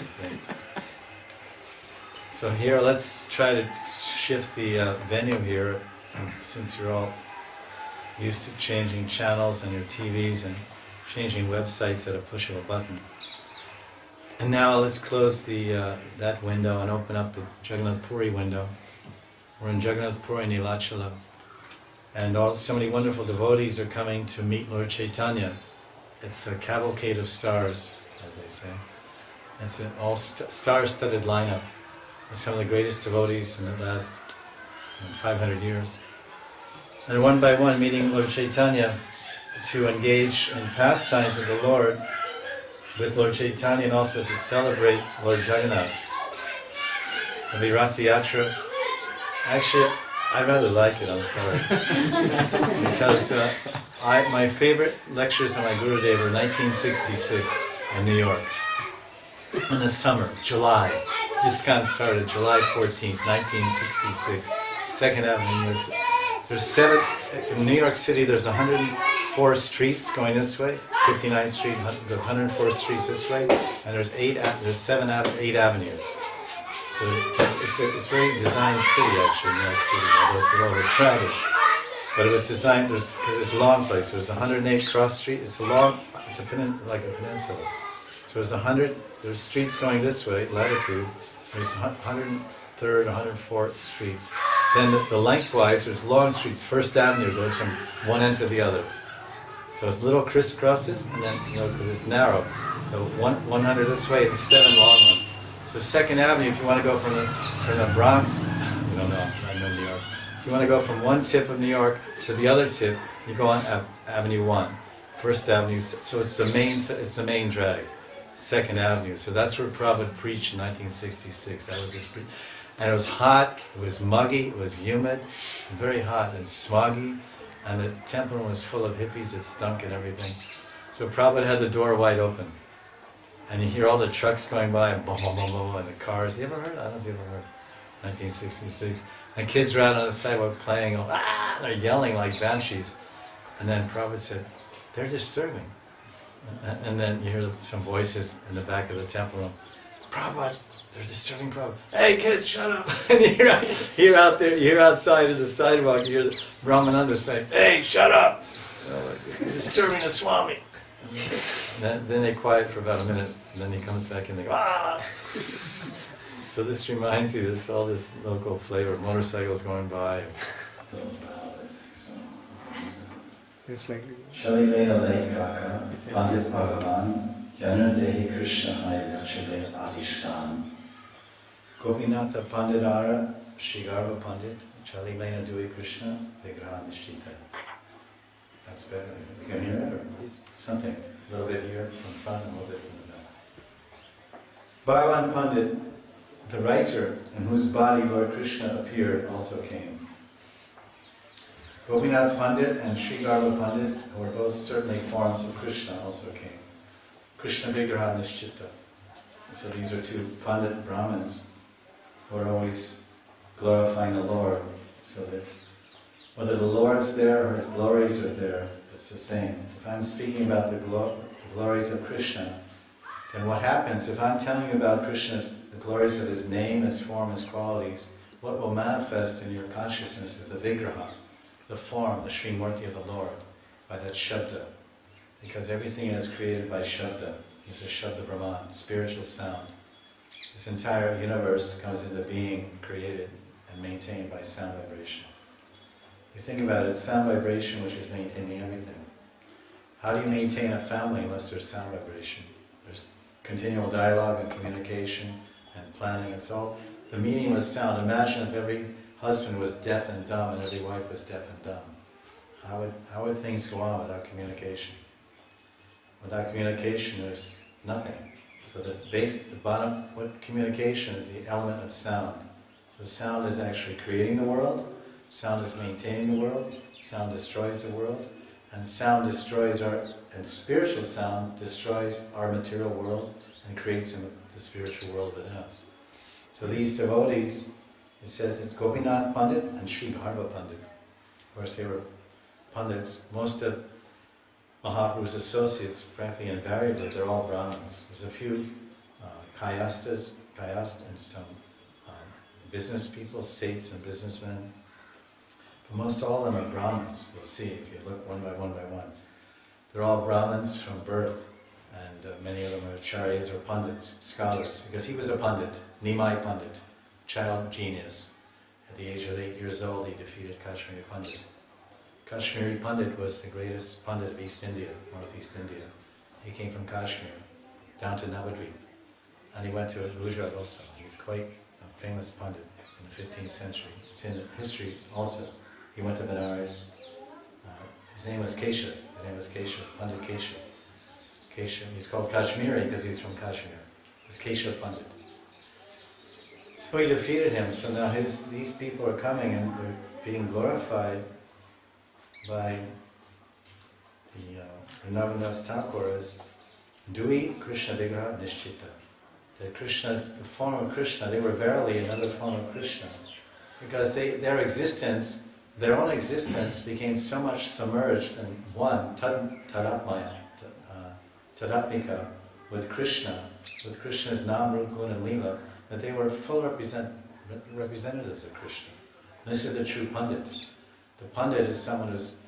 they say. So here, let's try to shift the venue here, since you're all used to changing channels on your TVs and changing websites at a push of a button. And now let's close that window and open up the Jagannath Puri window. We're in Jagannath Puri, Nilachala. And so many wonderful devotees are coming to meet Lord Caitanya. It's a cavalcade of stars, as they say. It's an all star-studded lineup of some of the greatest devotees in the last 500 years. And one by one meeting Lord Caitanya to engage in pastimes of the Lord with Lord Caitanya, and also to celebrate Lord Jagannath. The Rath Yatra. Actually, I rather like it, I'm sorry. Because my favorite lectures on my Gurudev were 1966 in New York. In the summer, July. ISKCON started July 14th, 1966. 2nd Avenue, New York City. In New York City, there's 104 streets going this way. 59th Street goes 104 streets this way, and there's 8 avenues. So it's a very designed city, actually, New York City, although it's a little overcrowded. But it was designed because it's a long place. There's 108 cross street. It's like a peninsula. So there's streets going this way, latitude. There's 103rd, 104th streets. Then the lengthwise, there's long streets. First Avenue goes from one end to the other. So it's little crisscrosses, and then, because it's narrow. So 100 this way and 7 long ones. So 2nd Avenue, if you want to go from the Bronx, you don't know, I know New York. If you want to go from one tip of New York to the other tip, you go on Avenue 1. First Avenue, so it's the main drag. 2nd Avenue. So that's where Prabhupada preached in 1966. That was his and it was hot, it was muggy, it was humid, very hot and smoggy, and the temple room was full of hippies, it stunk and everything. So Prabhupada had the door wide open, and you hear all the trucks going by, and boom, boom, boom, boom, and the cars. You ever heard? I don't know if you ever heard. 1966. And kids were out on the sidewalk playing, they're yelling like banshees. And then Prabhupada said, they're disturbing. And then you hear some voices in the back of the temple room, Prabhupada, they're disturbing Prabhupada. Hey kids, shut up! And you hear out there, you hear outside of the sidewalk, you hear the Brahmananda saying, hey, shut up! You're disturbing the Swami. Then they quiet for about a minute, and then he comes back and they go, ah! So this reminds you, all this local flavor, motorcycles going by. It's like Shalilena Laikaka, Pandit Bhagavan, Janardehi Krishna Hayachale Adishtan. Gopinatha Panditara, Shigarva Pandit, Chalilena Dui Krishna, Vigraha Nishchita. That's better. You can hear it? Or something. A little bit here from front, and a little bit from the back. Bhagavan Pandit, the writer in whose body Lord Krishna appeared, also came. Gopinath Pandit and Srigarva Pandit, who were both certainly forms of Krishna, also came. Krishna Vigraha Nishchitta. So these are two Pandit Brahmins who are always glorifying the Lord, so that whether the Lord's there or His glories are there, it's the same. If I'm speaking about the glories of Krishna, then what happens, if I'm telling you about Krishna's, the glories of His name, His form, His qualities, what will manifest in your consciousness is the Vigraha, the form, the Srimurti of the Lord, by that Shabda. Because everything is created by Shabda. It's a Shabda Brahman, spiritual sound. This entire universe comes into being, created and maintained by sound vibration. You think about it, it's sound vibration which is maintaining everything. How do you maintain a family unless there's sound vibration? There's continual dialogue and communication and planning. It's all the medium of sound. Imagine if every husband was deaf and dumb and every wife was deaf and dumb. How would things go on without communication? Without communication, there's nothing. So the bottom, what communication is the element of sound. So sound is actually creating the world. Sound is maintaining the world. Sound destroys the world. And sound destroys and spiritual sound destroys our material world and creates the spiritual world within us. So these devotees, it says it's Gopinath Pandit and Sri Garva Pandit. Of course, they were Pandits. Most of Mahaprabhu's associates, frankly, invariably, they're all Brahmins. There's a few kayastas, and some business people, saints and businessmen. But most all of them are Brahmins, you'll see if you look one by one. They're all Brahmins from birth, and many of them are acharyas or pundits, scholars, because he was a pundit, Nimai Pandit, child genius. At the age of 8 years old, he defeated Kashmiri Pandit. Kashmiri Pandit was the greatest Pandit of East India, Northeast India. He came from Kashmir, down to Navadvip, and he went to Gujarat also. He was quite a famous Pandit in the 15th century. It's in history also. He went to Benares. His name was Keshav. Pandit Keshav. He's called Kashmiri because he's from Kashmir. It's Keshav Pandit. So he defeated him. So now these people are coming and they're being glorified by the Vrindavan Thakur as Dui Krishna Vigraha Nishchita. That Krishna's the form of Krishna. They were verily another form of Krishna, because their own existence became so much submerged in one tadatmaya, tadatmika, with Krishna's nam, rup, guna, and lila, that they were full representatives of Krishna. And this is the true Pandit. The Pandit is someone who's,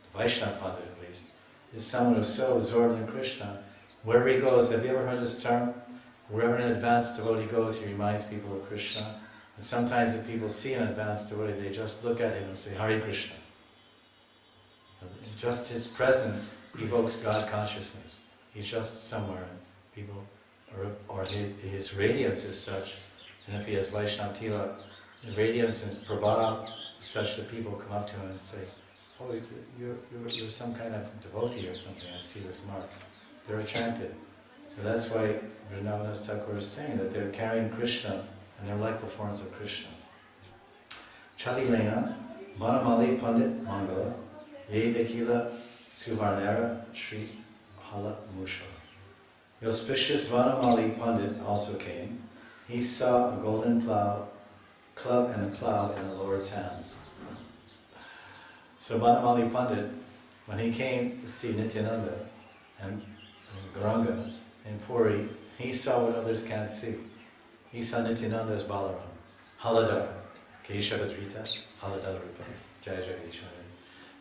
the Vaishnava Pandit at least, is someone who's so absorbed in Krishna. Wherever he goes, have you ever heard this term? Wherever an advanced devotee goes, he reminds people of Krishna. And sometimes if people see an advanced devotee, they just look at him and say, Hare Krishna. And just his presence evokes God consciousness. He's just somewhere, and people, or his radiance is such, and if he has Vaishnava Tila, the radiance and his prabhava is such that people come up to him and say, oh, you're some kind of devotee or something, I see this mark. They're attracted. So that's why Vrindavan Thakur is saying that they're carrying Krishna, and they're like the forms of Krishna. Chalilena, Vanamali Pandit Mangala, Yedakila Suvarnara Sri Hala Mushala. The auspicious Vanamali Pandit also came. He saw a golden club and a plow in the Lord's hands. So Vanamali Pandit, when he came to see Nityananda and Gauranga in Puri, he saw what others can't see. He saw Nityananda as Balaram, Haladara, Keshavadrita, Haladara Rupa, Jaya Jagadishwari.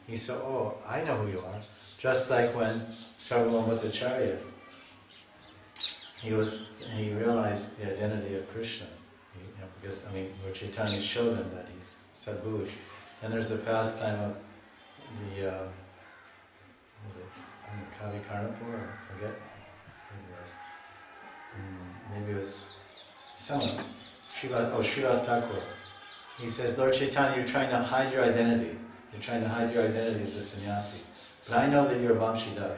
He saw, oh, I know who you are. Just like when Sarvabhaumacharya, he realized the identity of Krishna. Because, Lord Chaitanya showed him that he's Sadbhuj. And there's a pastime of the, Kavi Karnapur, I forget who it was. Maybe it was someone, Srivas Thakur. He says, Lord Chaitanya, you're trying to hide your identity. You're trying to hide your identity as a sannyasi. But I know that you're Vamshidhari,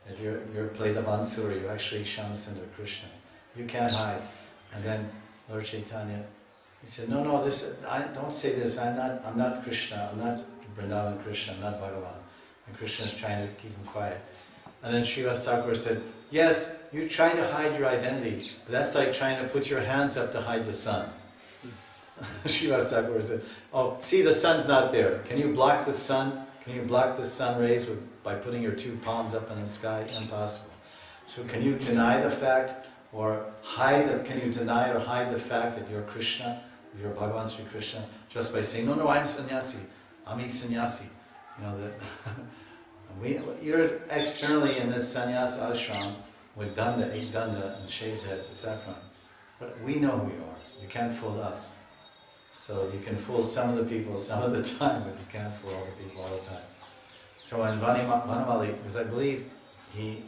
that you're Pleda-Vansura, you're actually Shyamasundar Krishna. You can't hide. And then Lord Chaitanya, he said, no, don't say this, I'm not Krishna, I'm not Vrindavan Krishna, I'm not Bhagavan. And Krishna is trying to keep him quiet. And then Srivas Thakur said, yes, you're trying to hide your identity, but that's like trying to put your hands up to hide the sun. Srivas Thakur said, oh, see, the sun's not there. Can you block the sun? Can you block the sun rays by putting your two palms up in the sky? Impossible. So can you deny the fact, or can you deny or hide the fact that you're Krishna, you're Bhagavan Sri Krishna, just by saying, no, I'm sannyasi, I'm a sannyasi. You're externally in this sannyasa ashram with danda, eight danda, and shaved head, saffron. But we know who you are. You can't fool us. So you can fool some of the people some of the time, but you can't fool all the people all the time. So when Vanamali, because I believe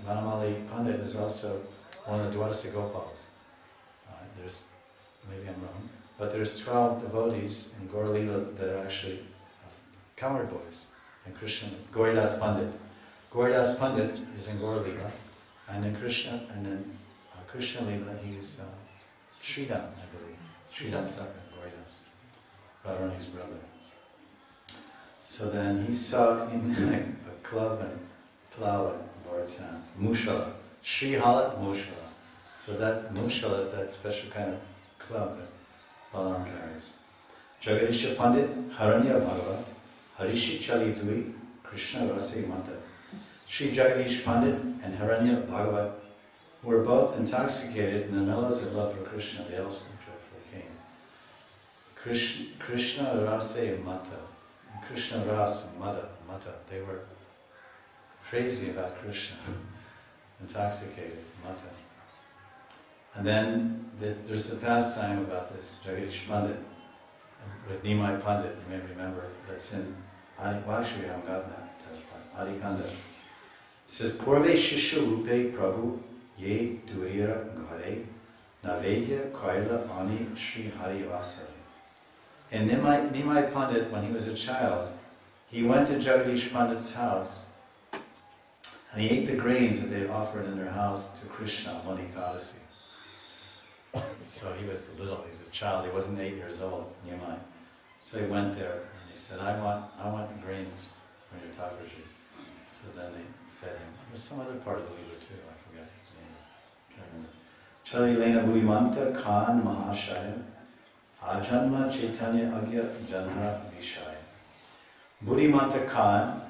Vanamali Pandit is also one of the Dwadasa Gopals. Maybe I'm wrong, but there's 12 devotees in Gaur Lila that are actually cowherd boys. And Krishna, Gauridas Pandit. Gauridas Pandit is in Gaur Lila, and then Krishna Lila, he's Sridham, I believe. Sridham Sakha, Gauridas, Radharani's brother. So then he saw in a club and plow in the Lord's hands. Mushala. Sri Halat Mushala. So that Mushala is that special kind of club that Balaram carries. Jagadisha Pandit, Haranya Bhagavat, Harishi Chali Dui, Krishna Rasi Manta. Sri Jagadish Pandit and Haranya Bhagavat, who were both intoxicated in the mellows of love for Krishna. They also joyfully came. Krishna Rasa Mata. Krishna Rasa Mata. They were crazy about Krishna. Intoxicated, Mata. And then there's the pastime about this Jagadish Pandit with Nimai Pandit. You may remember that's in Adi. Well, actually, we haven't gotten that Adi Kanda. It says, Purve Shisha Rupe Prabhu Ye Durira Ghare Navedya Kaila Ani Sri Hari Vasari. And Nimai Pandit, when he was a child, he went to Jagadish Pandit's house and he ate the grains that they had offered in their house to Krishna on Ekadasi. So he was little, he was a child, he wasn't 8 years old, Nimai. So he went there and he said, I want the grains from your Thakurji. So then they fed him. There was some other part of the Leela too, I forget his name. Can't remember. Chali Lena Bulimanta Khan Mahashaya Ajanma Caitanya Agya Janhara Vishaya. Buddhimanta Khan,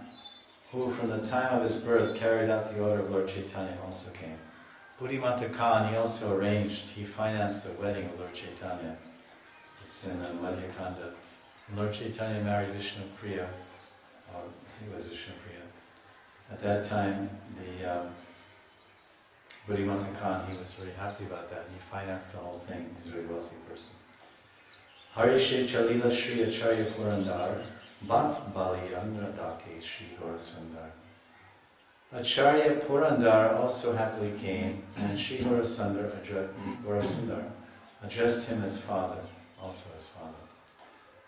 who from the time of his birth carried out the order of Lord Chaitanya, also came. Buddhimanta Khan, he also he financed the wedding of Lord Chaitanya. It's in Madhya Kanda. Lord Chaitanya married Vishnu Priya, or I think it was Vishnu Priya. At that time, the Buddhimanta Khan, he was very happy about that, and he financed the whole thing. He's a very wealthy person. Harishe Chalila Shri Acharya Purandar, Bhat Baliyandra Dake Shri Gaurasundar. Acharya Purandar also happily came, and Shri Gaurasundar addressed him as father, also as father.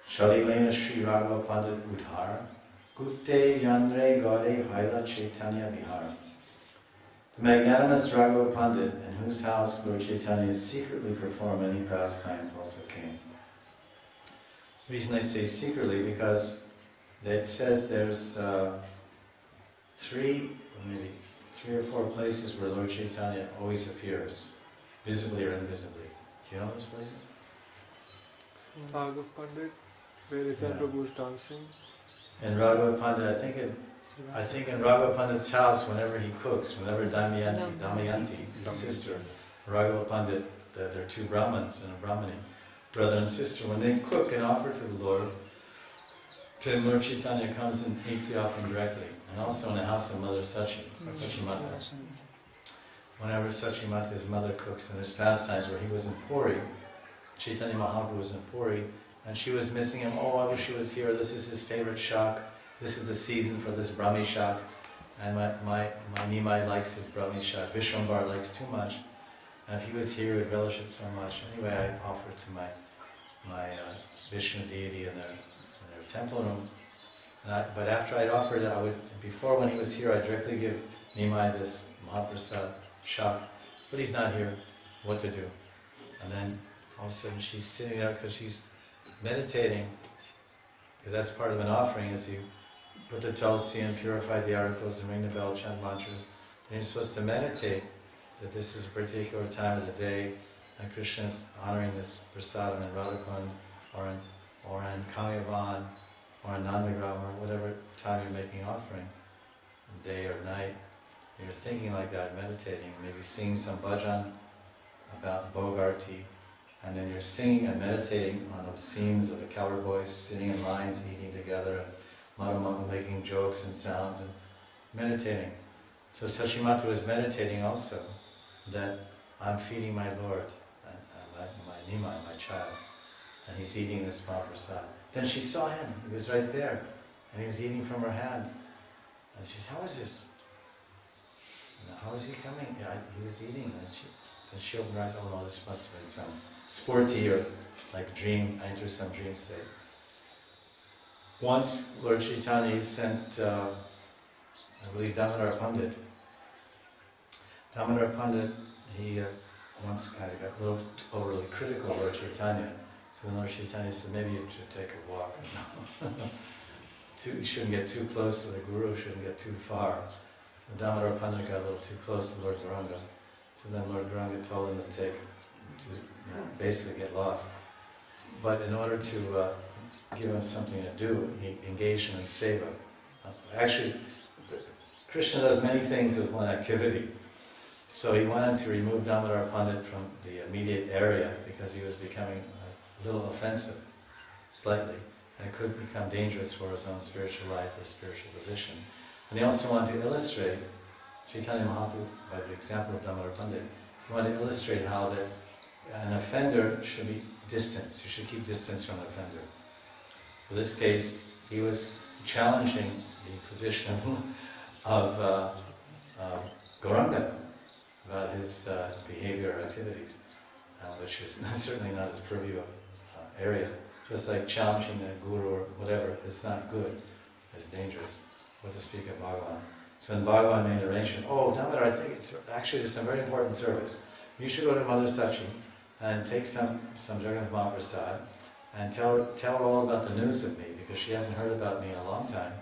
Shalilena Shri Raghava Pandit Udhar, Gutte Yandre Gaude Haila Chaitanya Vihar. The magnanimous Raghava Pandit, in whose house Lord Chaitanya secretly performed many pastimes, also came. The reason I say secretly, because it says there's 3 or 4 places where Lord Chaitanya always appears, visibly or invisibly. Do you know those places? Bhagav Pandit, where Nityan Prabhu is dancing. In Raghava Pandit, I think in Raghava Pandit's house, whenever he cooks, whenever Damayanti, his sister, Raghava Pandit, there are 2 Brahmins and a Brahmani, brother and sister, when they cook and offer to the Lord, then Lord Chaitanya comes and eats the offering directly. And also in the house of Mother Sachimata. Whenever Sachimata's mother cooks, and there's pastimes where he was in Puri, Chaitanya Mahaprabhu was in Puri, and she was missing him. Oh, I wish he was here. This is his favorite shak. This is the season for this Brahmi shak. And my Nimai likes his Brahmi shak. Vishwambar likes too much. And if he was here, he would relish it so much. Anyway, I offered to my Vishnu deity in their temple room. But after I'd offered it, before when he was here, I'd directly give Nimai this Mahaprasad shak. But he's not here. What to do? And then all of a sudden she's sitting there because she's meditating. Because that's part of an offering, is you put the tulsi and purify the articles and ring the bell, chant mantras. And you're supposed to meditate that this is a particular time of the day and Krishna is honoring this prasadam in Radhakund or in Kamyavan or in Nandagram or whatever time you're making offering, day or night. You're thinking like that, meditating, maybe singing some bhajan about Bogarti, and then you're singing and meditating on those scenes of the cowherd boys sitting in lines, eating together, and Madhumaka making jokes and sounds, and meditating. So Sachimata was meditating also, that I'm feeding my Lord, my Nimai, my child, and he's eating this Mahaprasad. Then she saw him, he was right there, and he was eating from her hand. And she said, how is this? How is he coming? Yeah, he was eating. And she opened her eyes, oh no, this must have been some sporty or like dream, I entered some dream state. Once Lord Chaitanya sent, I believe, Damodar Pandit. Damodar Pandit, he once kind of got a little overly critical of Lord Chaitanya. So then Lord Chaitanya said, maybe you should take a walk. You shouldn't get too close to the Guru, shouldn't get too far. So Damodar Pandit got a little too close to Lord Gauranga. So then Lord Gauranga told him to basically get lost. But in order to give him something to do, he engaged him in seva. Actually, Krishna does many things with one activity. So he wanted to remove Damodar Pandit from the immediate area because he was becoming a little offensive, slightly, and it could become dangerous for his own spiritual life or spiritual position. And he also wanted to illustrate, Caitanya Mahaprabhu, by the example of Damodar Pandit, he wanted to illustrate how that an offender should be distanced. You should keep distance from an offender. So in this case, he was challenging the position of Gauranga about his behavior or activities, which is certainly not his purview of area. Just like challenging a guru or whatever, it's not good, it's dangerous. What to speak of Bhagavan. So when Bhagavan made an arrangement, oh Damodar, I think there's some very important service. You should go to Mother Sachi and take some Jagannath Mahaprasad and tell her all about the news of me, because she hasn't heard about me in a long time.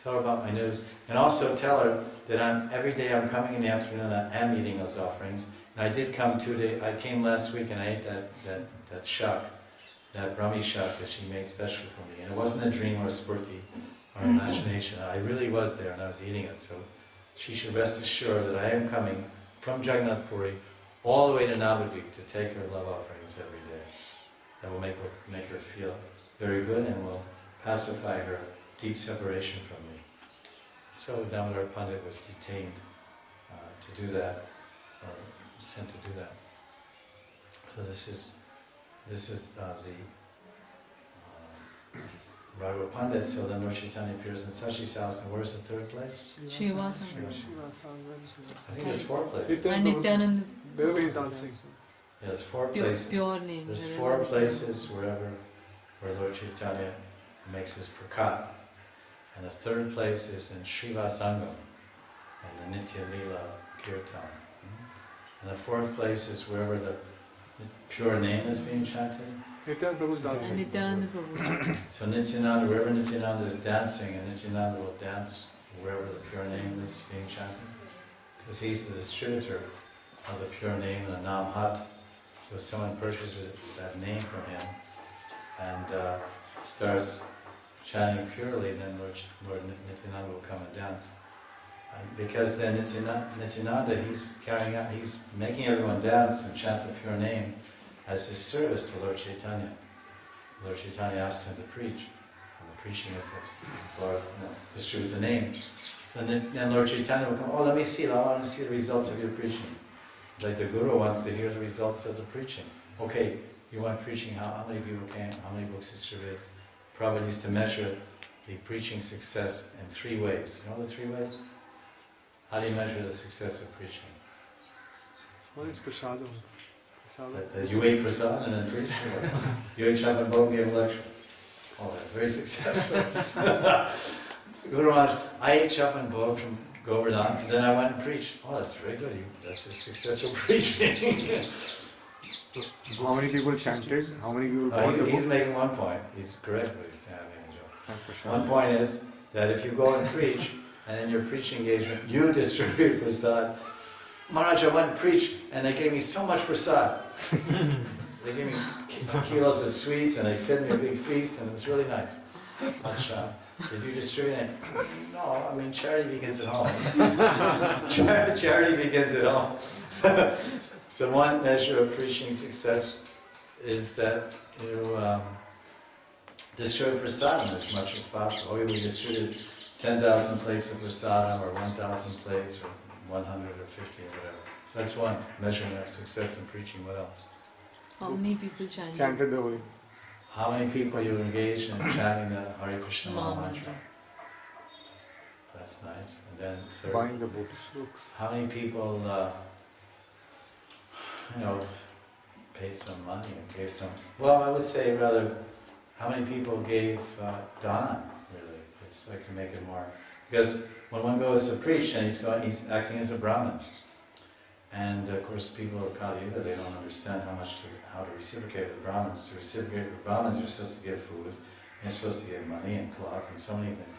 Tell her about my news, and also tell her that every day I'm coming in the afternoon, I am eating those offerings. And I did come 2 days, I came last week and I ate that shak, that Brahmi shak that she made special for me. And it wasn't a dream or a spurti or imagination. I really was there and I was eating it. So she should rest assured that I am coming from Jagannath Puri all the way to Navadvip to take her love offerings every day. That will make her feel very good and will pacify her deep separation from me. So Damodar Pandit was detained to do that, or sent to do that. So this is the Raghava Pandit. So then Lord Chaitanya appears in Sachi's house, and where's the third place? Shivasanga. I think there's 4 places. And Nityananda. Where he's dancing. Yeah, there's 4 places. Pure name. There's 4 places where Lord Chaitanya makes his prakat. And the 3rd place is in Shiva Sangam, and the Nitya Lila Kirtan. And the 4th place is wherever the pure name is being chanted. Nityananda Prabhu's dancing. Nityananda Prabhu. So Nityananda, wherever Nityananda is dancing, and Nityananda will dance wherever the pure name is being chanted. Because he's the distributor of the pure name, the Nam Hat. So if someone purchases that name from him and starts chanting purely, then Lord Nityananda will come and dance. Because then Nityananda, he's making everyone dance and chant the pure name as his service to Lord Chaitanya. Lord Chaitanya asked him to preach, and the preaching is to distribute the name. So then Lord Chaitanya will come, oh, let me see, I want to see the results of your preaching. It's like the Guru wants to hear the results of the preaching. Okay, you want preaching, how many people came, how many books distributed? Prabhupada used to measure the preaching success in 3 ways. You know the 3 ways? How do you measure the success of preaching? One is prasadam. That you ate prasad and then preached? You ate chap and bhog, gave a lecture. Oh, that's very successful. Guru Maharaj, I ate chap and bhog from Govardhan, and then I went and preached. Oh, that's very good. That's a successful preaching. How many people chanted? How many people bought the He's book? making one point. He's correct what he's saying. One point is that if you go and preach, and in your preaching engagement, you distribute prasad. Maharaj, I went and preached, and they gave me so much prasad. They gave me kilos of sweets, and they fed me a big feast, and it was really nice. Did you distribute it? No, I mean, charity begins at home. Charity begins at home. So one measure of preaching success is that you distribute prasadam as much as possible. We distributed 10,000 plates of prasadam, or 1,000 plates, or 100 or 50 or whatever. So that's one measurement of success in preaching. What else? How many people chanted? Chanted the holy. How many people you engaged in chanting the Hare Krishna Maha Mantra? That's nice. And then third, Buying the books. how many people, paid some money and gave some? Well, I would say rather, how many people gave dana? Really, it's like to make it more, because when one goes to preach and he's acting as a Brahmin, and of course people of Kali Yuga, they don't understand how to reciprocate with Brahmins. To reciprocate with Brahmins, you're supposed to give food, and you're supposed to give money and cloth and so many things.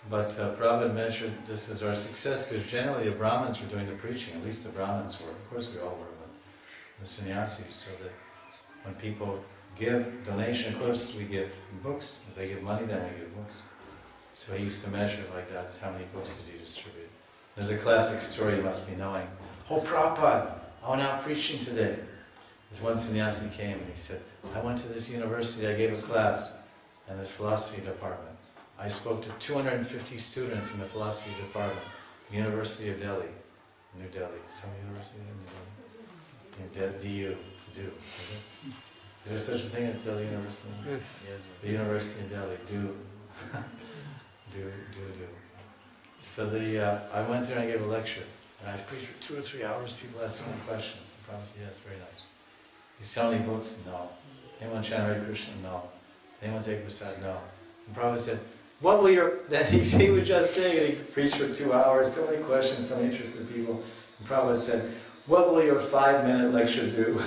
But Prabhupada measured this as our success, because generally the Brahmins were doing the preaching, at least the Brahmins were. Of course we all were, but the sannyasis, so that when people give donation, of course we give books. If they give money, then we give books. So he used to measure it like that. How many books did you distribute? There's a classic story you must be knowing. "Oh, Prabhupada, I'm now preaching today." There's one sannyasi came and he said, "I went to this university, I gave a class in the philosophy department. I spoke to 250 students in the philosophy department, University of Delhi, New Delhi. Some university in New Delhi? DU, do. Is there such a thing as Delhi University? Yes. The University of Delhi, do. do. So I went there and I gave a lecture. And I preached for 2 or 3 hours, people asked so many questions. I promised, yeah, it's very nice. You sell any books? No. Anyone chant Hare Krishna? No. Anyone take prasad? No. And Prabhupada said, what will your... Then he was just saying it, he preached for 2 hours, so many questions, so many interested people. And Prabhupada said, what will your 5-minute lecture do?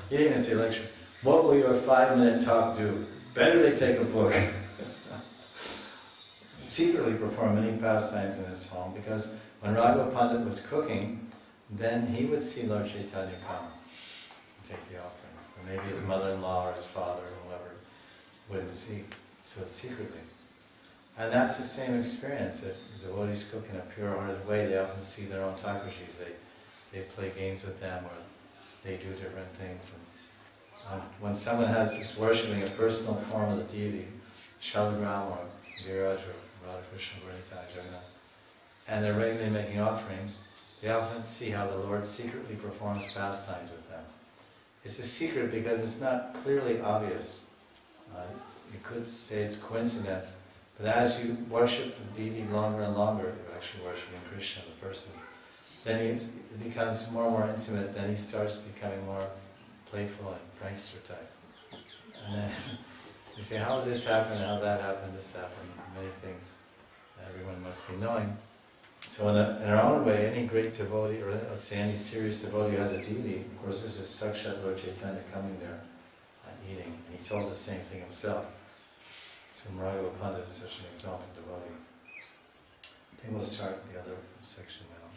He didn't even say lecture. What will your 5-minute talk do? Better they take a book. Secretly perform many pastimes in his home, because when Raghava Pandit was cooking, then he would see Lord Chaitanya come and take the offerings. Or maybe his mother-in-law or his father or whoever wouldn't see. So it's secretly. And that's the same experience, that devotees cook in a pure-hearted way. They often see their own Thakurjis. They play games with them, or they do different things. And when someone is worshipping a personal form of the deity, Shalagram or Viraj or Radha Krishna, Jagannath, and they're regularly making offerings, they often see how the Lord secretly performs pastimes with them. It's a secret because it's not clearly obvious. You could say it's coincidence, but as you worship the deity longer and longer, you're actually worshipping Krishna, the person, then it becomes more and more intimate, then he starts becoming more playful and prankster type. And then you say, how did this happen, how that happened, this happened, many things everyone must be knowing. So in our own way, any great devotee, or let's say any serious devotee who has a deity, of course this is Sakshat Lord Chaitanya coming there and eating, and he told the same thing himself. So Raghava Pandit is such an exalted devotee. I think we'll start the other section now.